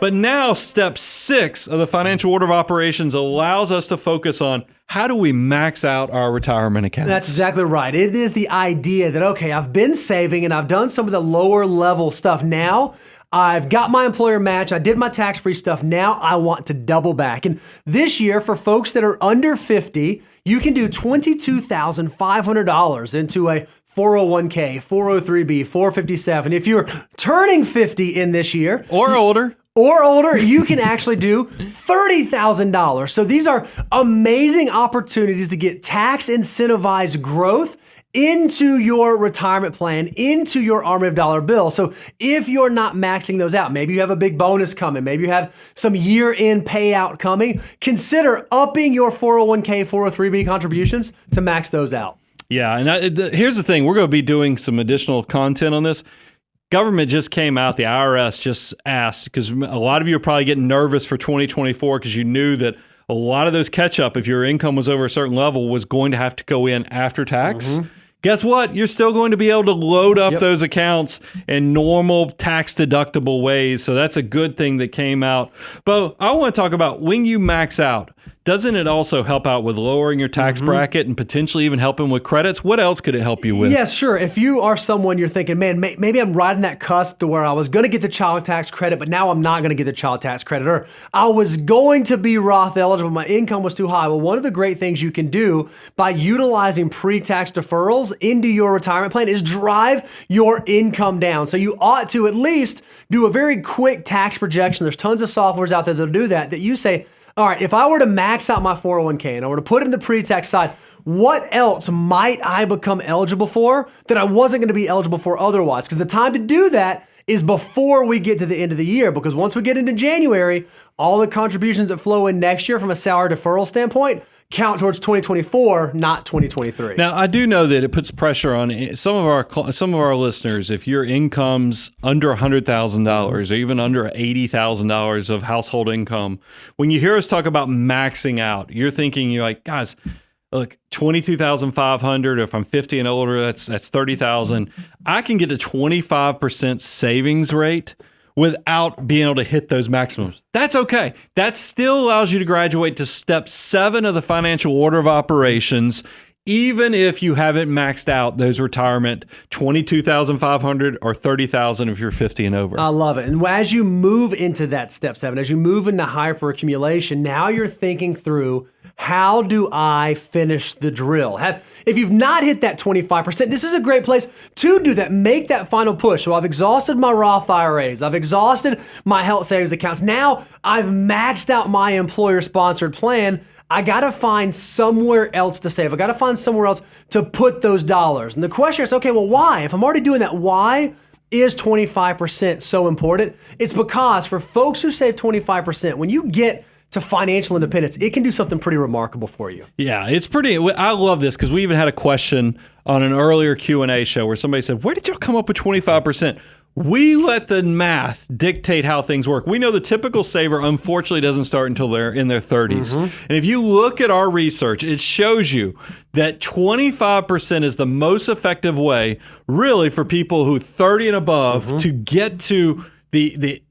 But now step 6 of the financial order of operations allows us to focus on how do we max out our retirement accounts. That's exactly right. It is the idea that, okay, I've been saving and I've done some of the lower level stuff. Now I've got my employer match. I did my tax-free stuff. Now I want to double back. And this year, for folks that are under 50, you can do $22,500 into a 401k, 403b, 457. If you're turning 50 in this year or older, you can actually do $30,000. So these are amazing opportunities to get tax incentivized growth into your retirement plan, into your army of dollar bill. So if you're not maxing those out, maybe you have a big bonus coming, maybe you have some year-end payout coming, consider upping your 401k, 403b contributions to max those out. Yeah, and here's the thing. We're going to be doing some additional content on this. Government just came out, the IRS just asked, because a lot of you are probably getting nervous for 2024 because you knew that a lot of those catch-up, if your income was over a certain level, was going to have to go in after tax. Mm-hmm. Guess what? You're still going to be able to load up those accounts in normal tax-deductible ways, so that's a good thing that came out. But I want to talk about when you max out, doesn't it also help out with lowering your tax bracket and potentially even helping with credits? What else could it help you with? Yes, sure. If you are someone you're thinking, man, maybe I'm riding that cusp to where I was going to get the child tax credit, but now I'm not going to get the child tax credit, or I was going to be Roth eligible, my income was too high. Well, one of the great things you can do by utilizing pre-tax deferrals into your retirement plan is drive your income down. So you ought to at least do a very quick tax projection. There's tons of softwares out there that'll do that you say, all right, if I were to max out my 401k and I were to put it in the pre-tax side, what else might I become eligible for that I wasn't going to be eligible for otherwise? Because the time to do that is before we get to the end of the year, because once we get into January, all the contributions that flow in next year from a salary deferral standpoint count towards 2024, not 2023. Now, I do know that it puts pressure on some of our listeners. If your income's under $100,000 or even under $80,000 of household income, when you hear us talk about maxing out, you're like, guys, look, $22,500. If I'm 50 and older, that's $30,000. I can get a 25% savings rate without being able to hit those maximums. That's okay. That still allows you to graduate to step 7 of the financial order of operations, even if you haven't maxed out those retirement $22,500 or $30,000 if you're 50 and over. I love it. And as you move into that step 7, as you move into hyperaccumulation, now you're thinking through, how do I finish the drill? If you've not hit that 25%, this is a great place to do that. Make that final push. So I've exhausted my Roth IRAs. I've exhausted my health savings accounts. Now I've maxed out my employer-sponsored plan. I got to find somewhere else to save. I got to find somewhere else to put those dollars. And the question is, okay, well, why? If I'm already doing that, why is 25% so important? It's because for folks who save 25%, when you get to financial independence, it can do something pretty remarkable for you. Yeah, it's pretty. I love this because we even had a question on an earlier Q&A show where somebody said, where did y'all come up with 25%? We let the math dictate how things work. We know the typical saver, unfortunately, doesn't start until they're in their 30s. And if you look at our research, it shows you that 25% is the most effective way, really, for people who 30 and above to get to the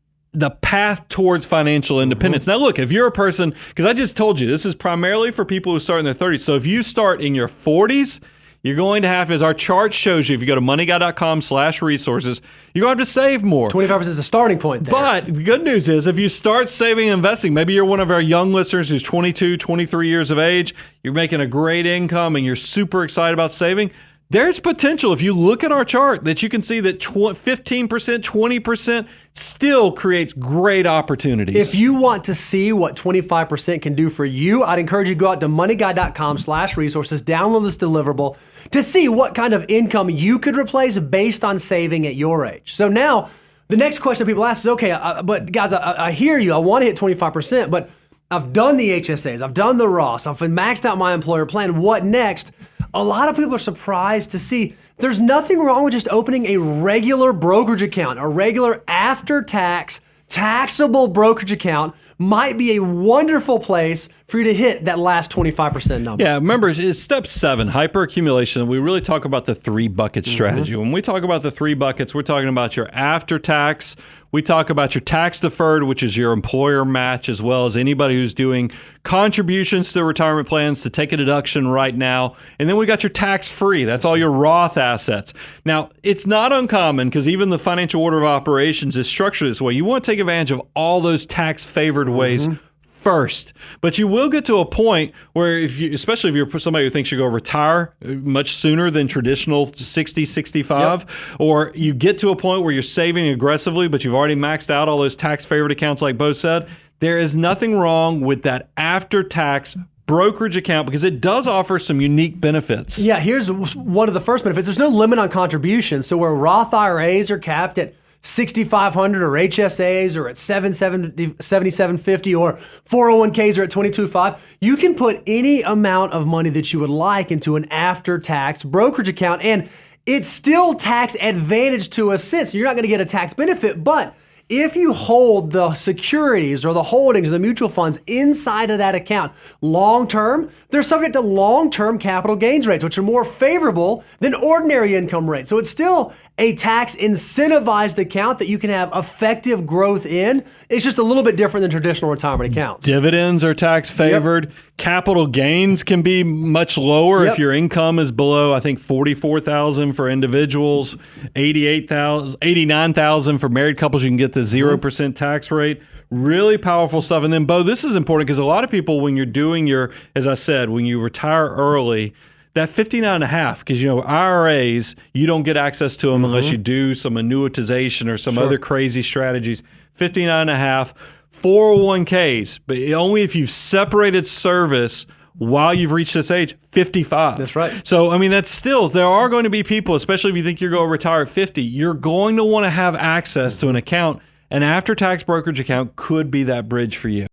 path towards financial independence. Now, look, if you're a person, because I just told you, this is primarily for people who start in their 30s. So if you start in your 40s, you're going to have, as our chart shows you, if you go to moneyguy.com/resources, you're going to have to save more. 25% is a starting point there. But the good news is, if you start saving and investing, maybe you're one of our young listeners who's 22, 23 years of age, you're making a great income and you're super excited about saving, there's potential, if you look at our chart, that you can see that 15%, 20% still creates great opportunities. If you want to see what 25% can do for you, I'd encourage you to go out to moneyguy.com/resources, download this deliverable to see what kind of income you could replace based on saving at your age. So now, the next question people ask is, okay, but guys, I hear you. I want to hit 25%, but I've done the HSAs, I've done the Roths, I've maxed out my employer plan. What next? A lot of people are surprised to see there's nothing wrong with just opening a regular brokerage account, a regular after-tax, taxable brokerage account might be a wonderful place for you to hit that last 25% number. Yeah, remember, it's step 7, hyperaccumulation. We really talk about the 3-bucket strategy. When we talk about the 3 buckets, we're talking about your after-tax. We talk about your tax-deferred, which is your employer match, as well as anybody who's doing contributions to retirement plans to take a deduction right now. And then we got your tax-free. That's all your Roth assets. Now, it's not uncommon because even the financial order of operations is structured this way. You want to take advantage of all those tax-favored ways first. But you will get to a point where, especially if you're somebody who thinks you're going to retire much sooner than traditional 60, 65, or you get to a point where you're saving aggressively, but you've already maxed out all those tax-favored accounts like Bo said, there is nothing wrong with that after-tax brokerage account because it does offer some unique benefits. Yeah, here's one of the first benefits. There's no limit on contributions. So where Roth IRAs are capped at $6,500 or HSAs are at $7,750 or 401ks are at $22,500, you can put any amount of money that you would like into an after-tax brokerage account, and it's still tax advantage to a sense. You're not going to get a tax benefit, but if you hold the securities or the holdings of the mutual funds inside of that account long-term, they're subject to long-term capital gains rates, which are more favorable than ordinary income rates. So it's still a tax incentivized account that you can have effective growth in. It's just a little bit different than traditional retirement accounts. Dividends are tax favored. Yep. Capital gains can be much lower if your income is below, I think, $44,000 for individuals, $89,000 for married couples. You can get the 0% tax rate. Really powerful stuff. And then, Bo, this is important because a lot of people, when you're doing your, as I said, when you retire early, that 59.5, because, IRAs, you don't get access to them unless you do some annuitization or some other crazy strategies. 59.5, 401ks, but only if you've separated service while you've reached this age, 55. That's right. So, that's still, there are going to be people, especially if you think you're going to retire at 50, you're going to want to have access to an account. An after-tax brokerage account could be that bridge for you.